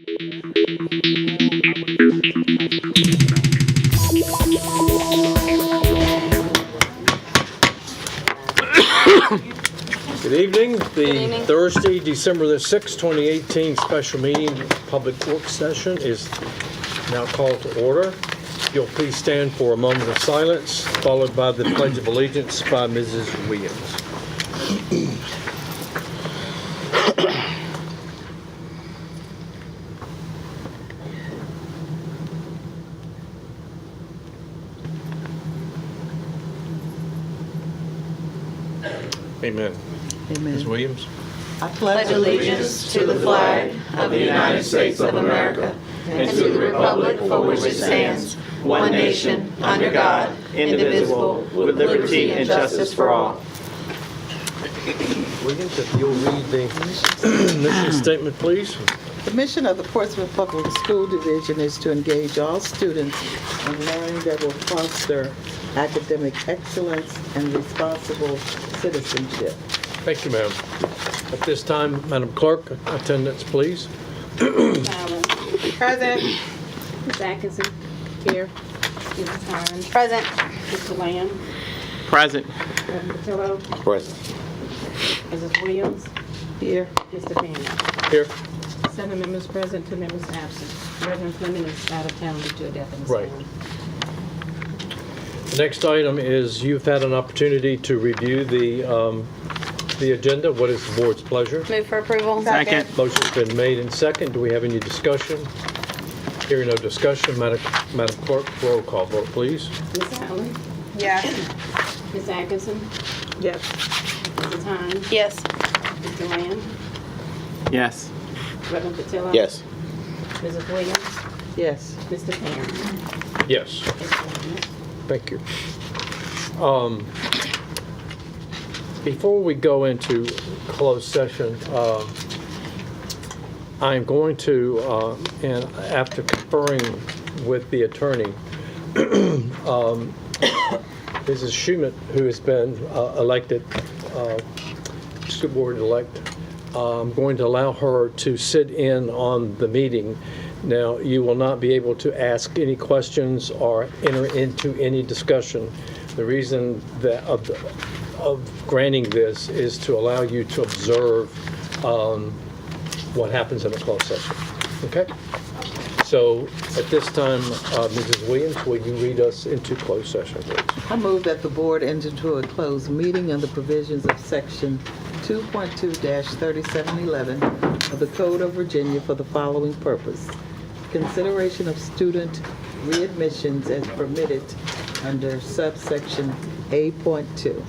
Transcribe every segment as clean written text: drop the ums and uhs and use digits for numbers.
Good evening. The Thursday, December the 6th, 2018 special meeting public work session is now called to order. If you'll please stand for a moment of silence, followed by the Pledge of Allegiance by Mrs. Williams. Amen. Amen. Ms. Williams? I pledge allegiance to the flag of the United States of America and to the republic for which it stands, one nation, under God, indivisible, with liberty and justice for all. Williams, if you'll read the mission statement, please. The mission of the Portsmouth Public School Division is to engage all students in learning that will foster academic excellence and responsible citizenship. Thank you, ma'am. At this time, Madam Clerk, attendance, please. Present. Ms. Atkinson. Here. Mrs. Hines. Present. Mr. Lamb. Present. Reverend Patillo. Present. Mrs. Williams. Here. Mr. Payne. Here. 7 members present, 2 members absent. Reverend Fleming is out of town due to a death in his Right. family. The next item is you've had an opportunity to review the agenda. What is the board's pleasure? Move for approval. Second. Motion's been made and second. Do we have any discussion? Hearing no discussion, Madam Clerk, roll call vote, please. Ms. Allen. Yes. Ms. Atkinson. Yes. Mrs. Hines. Yes. Mr. Lamb. Yes. Reverend Patillo. Yes. Mrs. Williams. Yes. Mr. Payne. Yes. Thank you. Before we go into closed session, I'm going to, and after conferring with the attorney, Mrs. Schumett, who has been elected school board elect, I'm going to allow her to sit in on the meeting. Now, you will not be able to ask any questions or enter into any discussion. The reason that of granting this is to allow you to observe what happens in a closed session. Okay? So at this time, Mrs. Williams, will you read us into closed session, please? I move that the board enter into a closed meeting under provisions of section 2.2-3711 of the Code of Virginia for the following purpose: consideration of student readmissions as permitted under subsection A.2.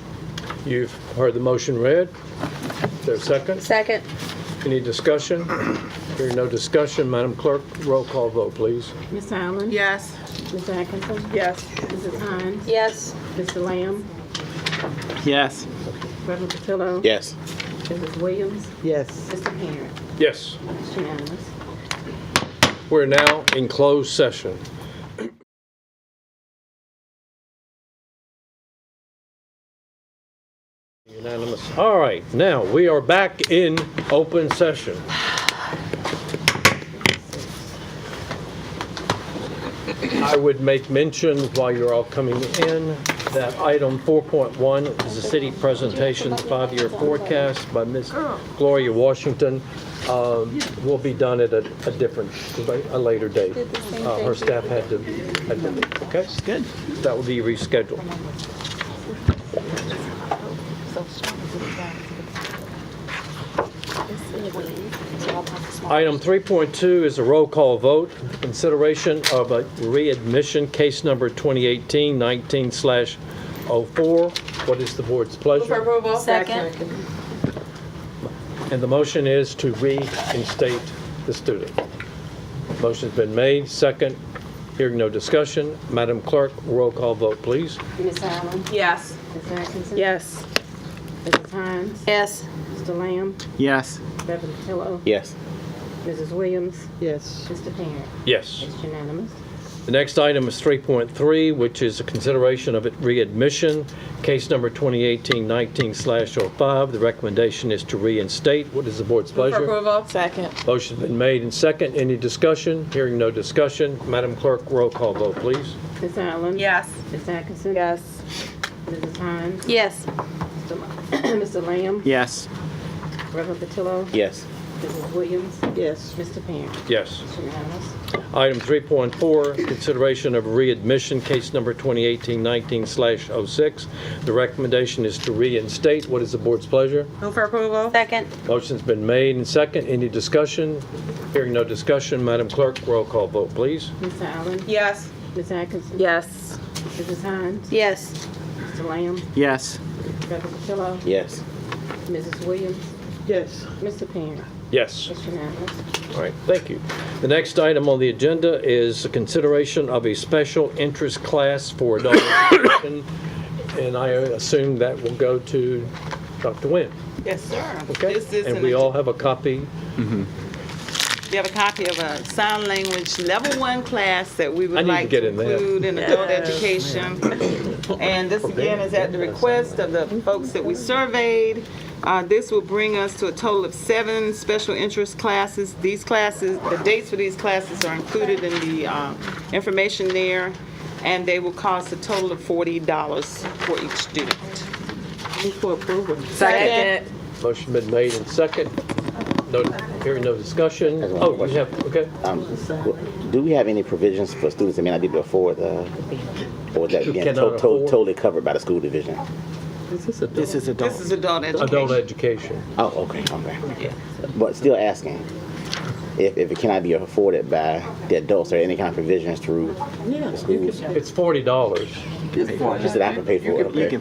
You've heard the motion read. Is there a second? Second. Any discussion? Hearing no discussion, Madam Clerk, roll call vote, please. Ms. Allen. Yes. Ms. Atkinson. Yes. Mrs. Hines. Yes. Mr. Lamb. Yes. Reverend Patillo. Yes. Mrs. Williams. Yes. Mr. Payne. Yes. It's unanimous. We're now in closed session. Unanimous. All right, now we are back in open session. I would make mention while you're all coming in that item 4.1 is a city presentation 5-year forecast by Ms. Gloria Washington. Will be done at a later date. Her staff had to leave. Okay? Good. That will be rescheduled. Item 3.2 is a roll call vote. Consideration of a readmission case number 2018-19/04. What is the board's pleasure? approval. Second. And the motion is to reinstate the student. Motion's been made. Second. Hearing no discussion. Madam Clerk, roll call vote, please. Ms. Allen. Yes. Ms. Atkinson. Yes. Mrs. Hines. Yes. Mr. Lamb. Yes. Reverend Patillo. Yes. Mrs. Williams. Yes. Mr. Payne. Yes. It's unanimous. The next item is 3.3, which is a consideration of readmission, case number 2018-19/05. The recommendation is to reinstate. What is the board's pleasure? Approval. Second. Motion's been made and second. Any discussion? Hearing no discussion. Madam Clerk, roll call vote, please. Ms. Allen? Yes. Ms. Atkinson? Yes. Mrs. Hines? Yes. Mr. Lamb? Yes. Reverend Patillo? Yes. Mrs. Williams? Yes. Mr. Parent? Yes. It's unanimous. Item 3.4, consideration of readmission, case number 2018-19/06. The recommendation is to reinstate. What is the board's pleasure? Move for approval. Second. Motion's been made and second. Any discussion? Hearing no discussion. Madam Clerk, roll call vote, please. Ms. Allen? Yes. Ms. Atkinson? Yes. Mrs. Hines? Yes. Mr. Lamb? Yes. Reverend Patillo? Yes. Mrs. Williams? Yes. Mr. Parent? Yes. It's unanimous. All right, thank you. The next item on the agenda is a consideration of a special interest class for adult education, and I assume that will go to Dr. Nguyen. Yes, sir. Okay? This is And we all have a copy. We have a copy of a sign language level 1 class that we I would need to like get to in there. include in adult education. And this again is at the request of the folks that we surveyed. This will bring us to a total of 7 special interest classes. These classes, the dates for these classes are included in the information there, and they will cost a total of $40 for each student. Move for approval. Second. Motion been made and second. No, hearing no discussion. Oh, you have, okay. Do we have any provisions for students that may not be able to afford, or is that Who again cannot afford? totally covered by the school division? This is adult. This is adult education. Adult education. Oh, okay. But still asking, if it cannot be afforded by the adults, or any kind of provisions through the schools? It's $40. Just that I can pay for it. You Okay. can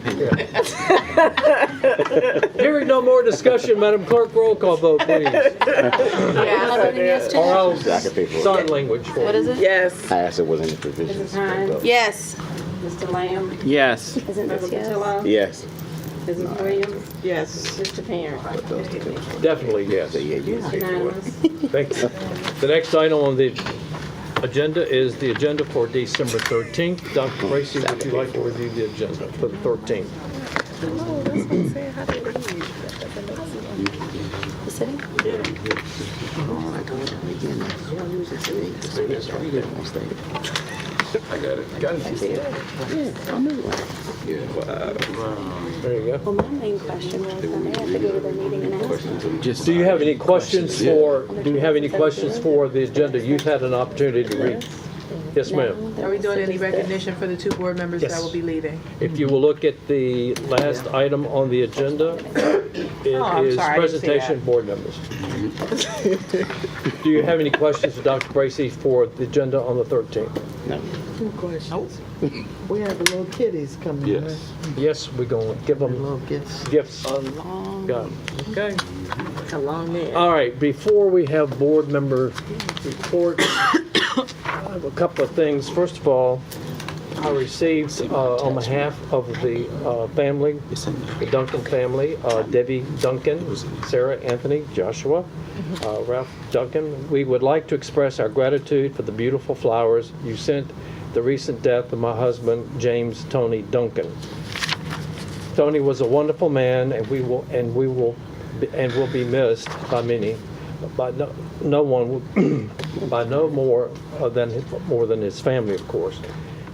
pay. Hearing no more discussion, Madam Clerk, roll call vote, please. Or I'll So I can pay for it. sign language for What is it. it? Yes. I asked if there was any provisions. Mrs. Hines? Yes. Mr. Lamb? Yes. Reverend Patillo? Yes. Mrs. Williams? Yes. Mr. Parent? Definitely, yes. Yeah, you can pay for it. Unanimous. Thank you. The next item on the agenda is the agenda for December 13th. Dr. Tracy, would you like to review the agenda for the 13th? There you go. My main question was, I may have to go to the meeting and ask them. Do you have any questions for the agenda? You've had an opportunity to read. Yes, ma'am. Are we doing any recognition for the 2 board members Yes. that will be leaving? If you will look at the last item on the agenda, it I'm is sorry, I didn't see presentation of board members. Do you have any questions for Dr. Bracy for the agenda on the 13th? No. 2 questions. We have the little kiddies coming. Yes. Yes, we're going to give them Little gifts. gifts. Got it. Okay. Along there. All right, before we have board member reports, I have a couple of things. First of all, I received on behalf of the family, the Duncan family, Debbie Duncan, Sarah Anthony, Joshua, Ralph Duncan. We would like to express our gratitude for the beautiful flowers you sent the recent death of my husband, James Tony Duncan. Tony was a wonderful man, and will be missed by many, by no one, by no more than his family, of course.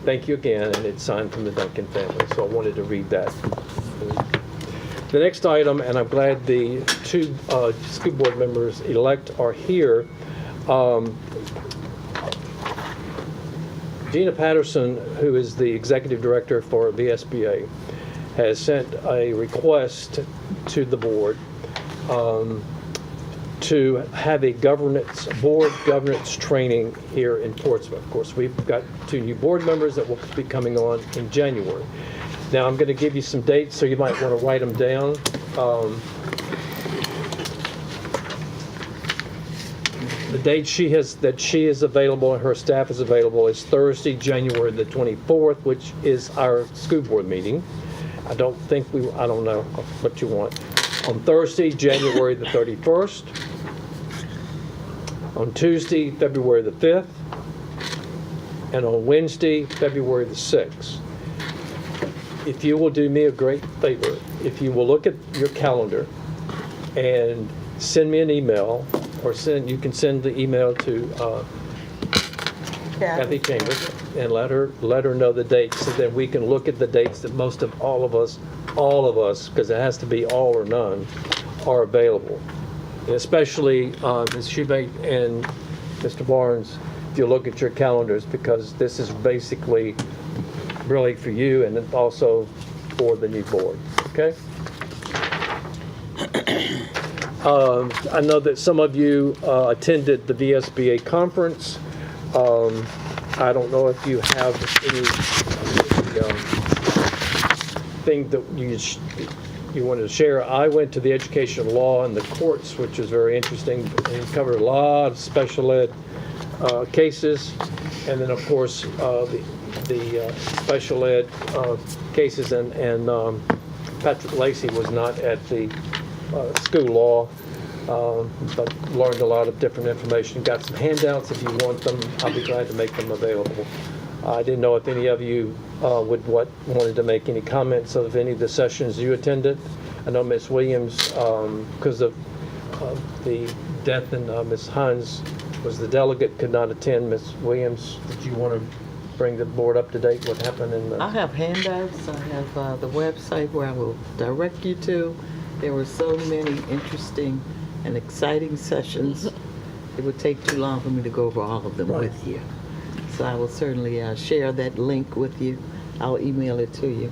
Thank you again, and it's signed from the Duncan family. So I wanted to read that. The next item, and I'm glad the 2 school board members elect are here. Gina Patterson, who is the executive director for VSBA, has sent a request to the board to have a board governance training here in Portsmouth. Of course, we've got 2 new board members that will be coming on in January. Now, I'm going to give you some dates, so you might want to write them down. The date that she is available and her staff is available is Thursday, January the 24th, which is our school board meeting. I don't know what you want. On Thursday, January the 31st. On Tuesday, February the 5th. and on Wednesday, February the 6th. If you will do me a great favor, if you will look at your calendar and send me an email, or you can send the email to Kathy Chambers and let her know the dates, so that we can look at the dates that most of all of us, because it has to be all or none, are available. And especially Ms. Schubate and Mr. Barnes, if you look at your calendars, because this is basically really for you and then also for the new board, okay? I know that some of you attended the VSBA conference. I don't know if you have any thing that you wanted to share. I went to the education law and the courts, which is very interesting, and it covered a lot of special ed cases, and then of course the special ed cases, and Patrick Lacey was not at the school law, but learned a lot of different information. Got some handouts if you want them. I'll be glad to make them available. I didn't know if any of you wanted to make any comments of any of the sessions you attended. I know Ms. Williams, because of the death, and Ms. Hines was the delegate, could not attend. Ms. Williams, did you want to bring the board up to date what happened in the... I have handouts. I have the website where I will direct you to. There were so many interesting and exciting sessions. It would take too long for me to go over all of them with you. So I will certainly share that link with you. I'll email it to you.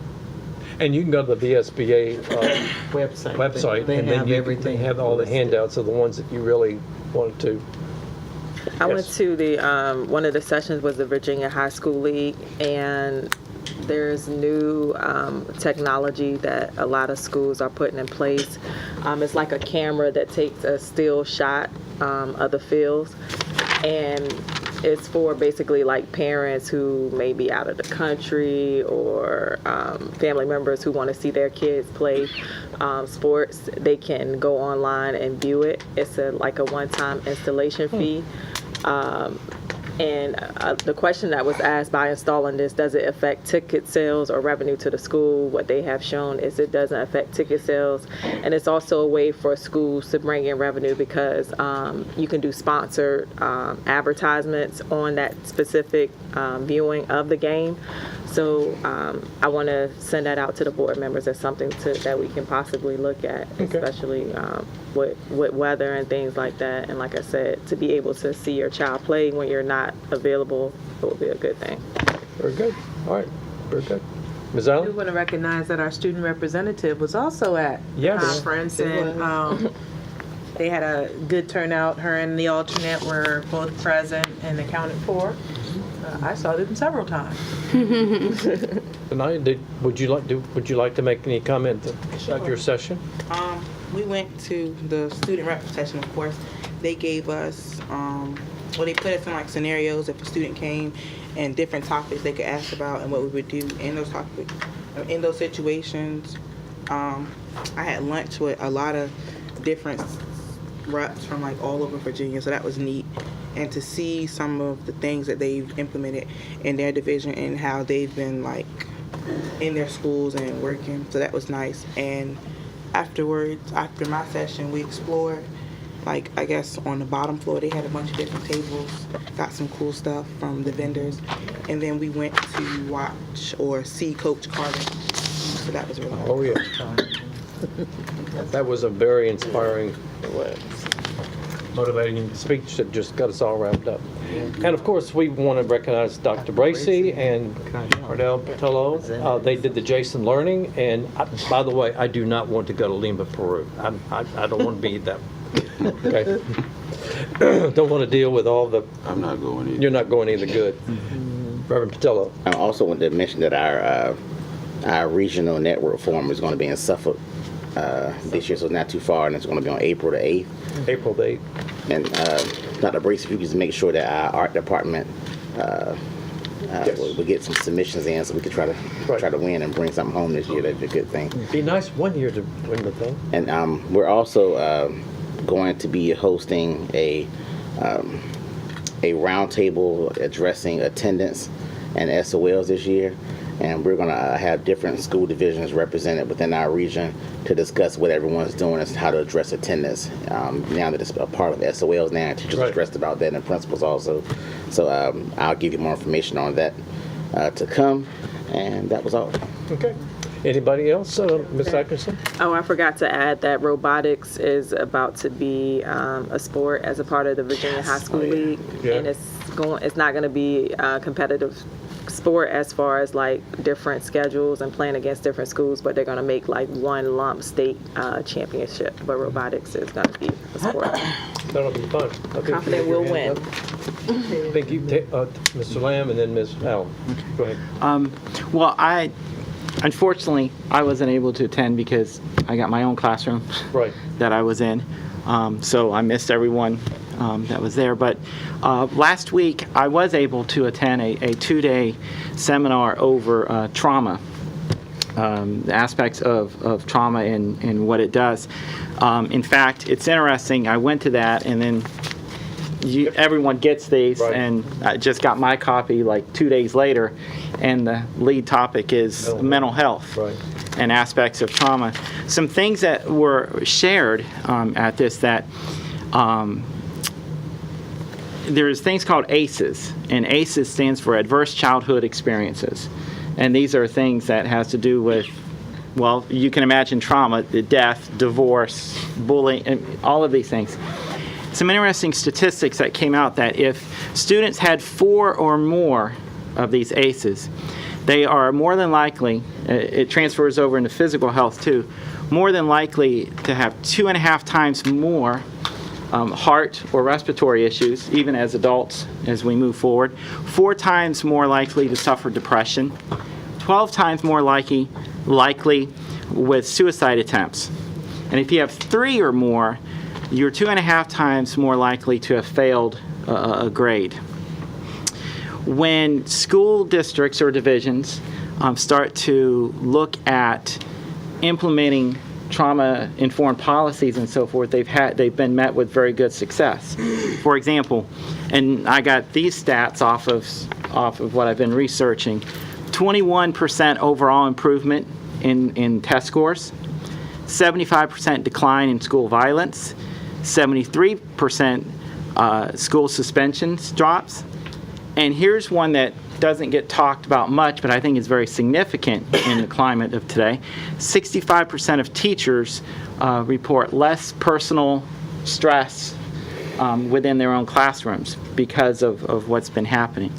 And you can go to the VSBA Website. and then they have all the handouts of the ones that you really wanted to. I went to the one of the sessions was the Virginia High School League, and there's new technology that a lot of schools are putting in place. It's like a camera that takes a still shot of the fields, and it's for basically like parents who may be out of the country, or family members who want to see their kids play sports. They can go online and view it. It's like a one-time installation fee. And the question that was asked by installing this, does it affect ticket sales or revenue to the school? What they have shown is it doesn't affect ticket sales. And it's also a way for schools to bring in revenue, because you can do sponsored advertisements on that specific viewing of the game. So I want to send that out to the board members as something that we can possibly look at, especially with weather and things like that. And like I said, to be able to see your child play when you're not available, it will be a good thing. Very good. All right. Very good. Ms. We Allen? want to recognize that our student representative was also at the conference, and they had a good turnout. Her and the alternate were both present and accounted for. I saw them several times. Tonight, would you like to make any comment about your session? We went to the student rep session, of course. They gave us, they put us in like scenarios if a student came, and different topics they could ask about and what we would do in those topics, in those situations. I had lunch with a lot of different reps from like all over Virginia, so that was neat. And to see some of the things that they've implemented in their division and how they've been like in their schools and working, so that was nice. And afterwards, after my session, we explored, like I guess on the bottom floor they had a bunch of different tables, got some cool stuff from the vendors, and then we went to watch or see Coach Carter, so that was really cool. Oh yeah. That was a very inspiring, motivating speech that just got us all wrapped up. And of course, we want to recognize Dr. Bracy and Ardell Patello. They did the Jason Learning, and by the way, I do not want to go to Lima, Peru. I don't want to be that. Okay. Don't want to deal with all the. I'm not going either. You're not going either. Good. Reverend Patello. I also wanted to mention that our regional network forum is going to be in Suffolk this year, so it's not too far, and it's going to be on April the 8th. April the 8th. And Dr. Brace, if you could just make sure that our art department we'll get some submissions in, so we could try to win and bring something home this year. That'd be a good thing. Be nice one year to win the thing. And we're also going to be hosting a roundtable addressing attendance and SOLs this year. And we're going to have different school divisions represented within our region to discuss what everyone's doing and how to address attendance. Now that it's a part of SOLs now, teachers are stressed about that and principals also. So I'll give you more information on that to come. And that was all. Okay. Anybody else? Ms. Atkinson? Oh, I forgot to add that robotics is about to be a sport as a part of the Virginia High School League, and it's not going to be a competitive sport as far as like different schedules and playing against different schools, but they're going to make like one lump state championship. But robotics is going to be a sport. That'll be fun. Confident we'll win. Thank you, Mr. Lamb, and then Ms. Allen. Go ahead. Well, unfortunately, I wasn't able to attend because I got my own classroom that I was in. So I missed everyone that was there. But last week, I was able to attend a 2-day seminar over trauma, the aspects of trauma and what it does. In fact, it's interesting. I went to that, and then everyone gets these, and I just got my copy like 2 days later, and the lead topic is mental health and aspects of trauma. Some things that were shared at this, that there's things called ACEs, and ACEs stands for Adverse Childhood Experiences. And these are things that has to do with, well, you can imagine trauma, the death, divorce, bullying, and all of these things. Some interesting statistics that came out that if students had 4 or more of these ACEs, they are more than likely, it transfers over into physical health too, more than likely to have 2.5 times more heart or respiratory issues, even as adults, as we move forward, 4 times more likely to suffer depression, 12 times more likely with suicide attempts. And if you have 3 or more, you're 2.5 times more likely to have failed a grade. When school districts or divisions start to look at implementing trauma-informed policies and so forth, they've been met with very good success. For example, and I got these stats off of what I've been researching: 21% overall improvement in test scores, 75% decline in school violence, 73% school suspensions drops. And here's one that doesn't get talked about much, but I think is very significant in the climate of today. 65% of teachers report less personal stress within their own classrooms because of what's been happening.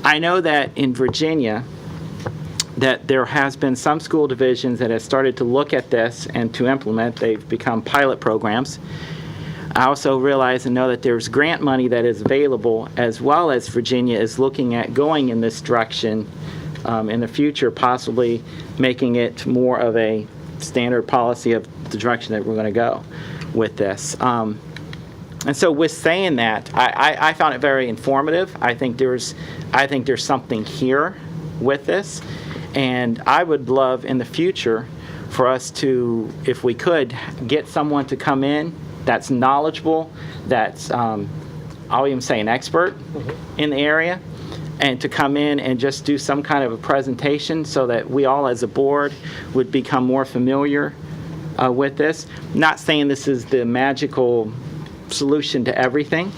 I know that in Virginia, that there has been some school divisions that have started to look at this and to implement. They've become pilot programs. I also realize and know that there's grant money that is available, as well as Virginia is looking at going in this direction in the future, possibly making it more of a standard policy of the direction that we're going to go with this. And so with saying that, I found it very informative. I think there's something here with this, and I would love in the future for us to, if we could, get someone to come in that's knowledgeable, that's, I'll even say an expert in the area, and to come in and just do some kind of a presentation so that we all as a board would become more familiar with this. Not saying this is the magical solution to everything,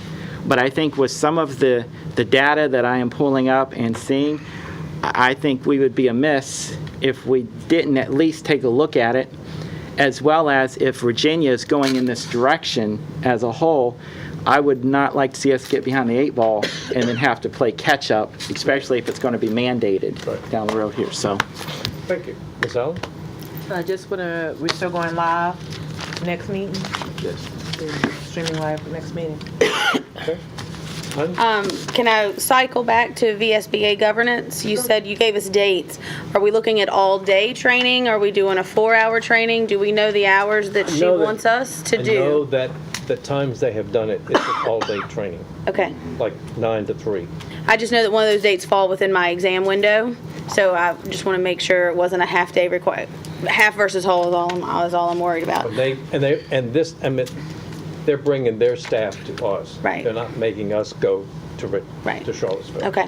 but I think with some of the data that I am pulling up and seeing, I think we would be amiss if we didn't at least take a look at it, as well as if Virginia is going in this direction as a whole. I would not like to see us get behind the 8 ball and then have to play catch up, especially if it's going to be mandated down the road here. So, thank you. Ms. Allen? I just want to, we're still going live next meeting? Yes. Streaming live next meeting. Okay. Can I cycle back to VSBA governance? You said you gave us dates. Are we looking at all-day training? Are we doing a 4-hour training? Do we know the hours that she wants us to do? I know that the times they have done it, it's an all-day training, Okay. like 9 to 3. I just know that one of those dates fall within my exam window, so I just want to make sure it wasn't a half-day required. Half versus whole is all I'm worried about. And this, I mean, they're bringing their staff to us. Right. They're not making us go to Right. to Charlottesville. Okay.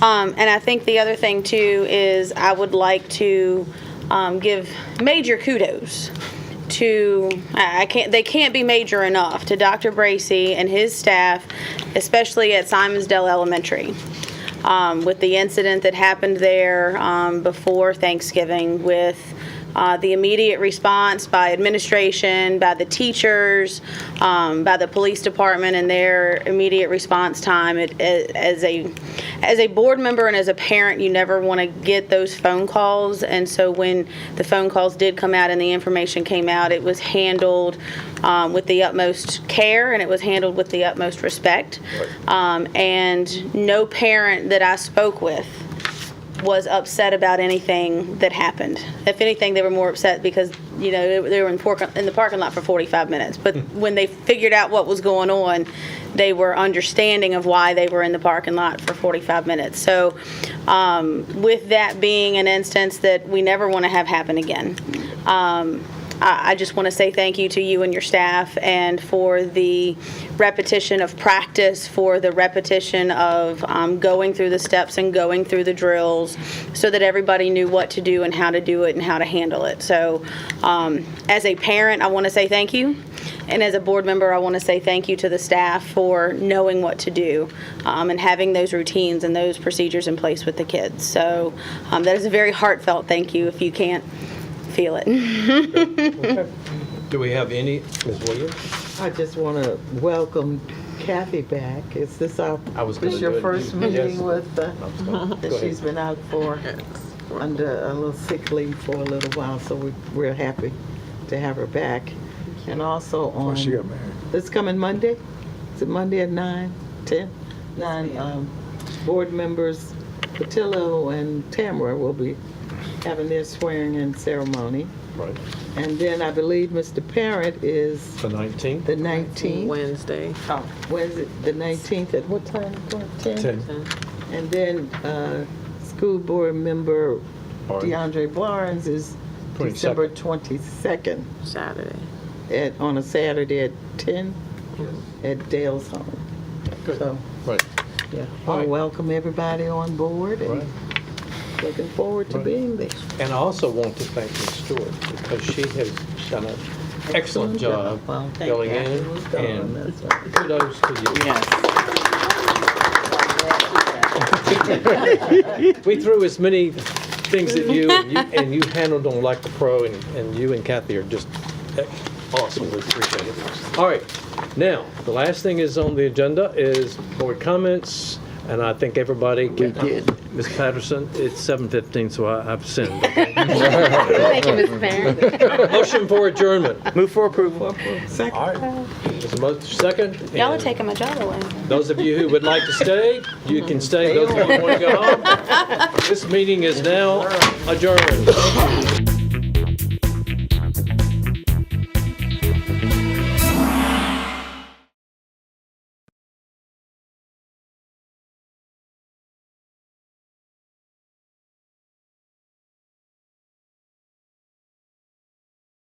And I think the other thing too is I would like to give major kudos to they can't be major enough to Dr. Bracy and his staff, especially at Simonsdale Elementary. With the incident that happened there before Thanksgiving, with the immediate response by administration, by the teachers, by the police department, and their immediate response time. As a board member and as a parent, you never want to get those phone calls. And so when the phone calls did come out and the information came out, it was handled with the utmost care, and it was handled with the utmost respect. And no parent that I spoke with was upset about anything that happened. If anything, they were more upset because, you know, they were in the parking lot for 45 minutes. But when they figured out what was going on, they were understanding of why they were in the parking lot for 45 minutes. So with that being an instance that we never want to have happen again, I just want to say thank you to you and your staff, and for the repetition of practice, for the repetition of going through the steps and going through the drills so that everybody knew what to do and how to do it and how to handle it. So as a parent, I want to say thank you. And as a board member, I want to say thank you to the staff for knowing what to do and having those routines and those procedures in place with the kids. So that is a very heartfelt thank you if you can't feel it. Okay. Do we have any, Ms. Williams? I just want to welcome Kathy back. Is this I was gonna this your do it. first Yes. meeting with, Go that ahead. she's been out for, under a little sick leave for a little while, so we're happy to have her back. And also on, this coming Monday, is it Monday at 9, 10? 9, board members, Patillo and Tamara will be having their swearing-in ceremony. Right. And then I believe Mr. Parent is The 19th? the 19th. Wednesday. Oh, Wednesday, the 19th, at what time? 10? 10. And then school board member Barnes. DeAndre Barnes is 22nd. December 22nd Saturday. on a Saturday at 10 at Dale's home. Good. So, Right. yeah, All I right. welcome everybody on board and Right. looking forward to Right. being there. And I also want to thank Ms. Stewart because she has done an excellent job Well, thank filling you. in, Who's gone? and That's right. kudos to you. Yes. We threw as many things at you, and you handled them like the pro, and you and Kathy are just awesome. We appreciate it. All right, now, the last thing is on the agenda is board comments, and I think everybody We did. Ms. Patterson, it's 7:15, so I've sinned. Okay? Thank you, Mr. Parent. Motion for adjournment. Move for approval. All right. There's a second. Y'all are and taking my job away. Those of you who would like to stay, you can stay. Those of you who want to go home, this meeting is now adjourned.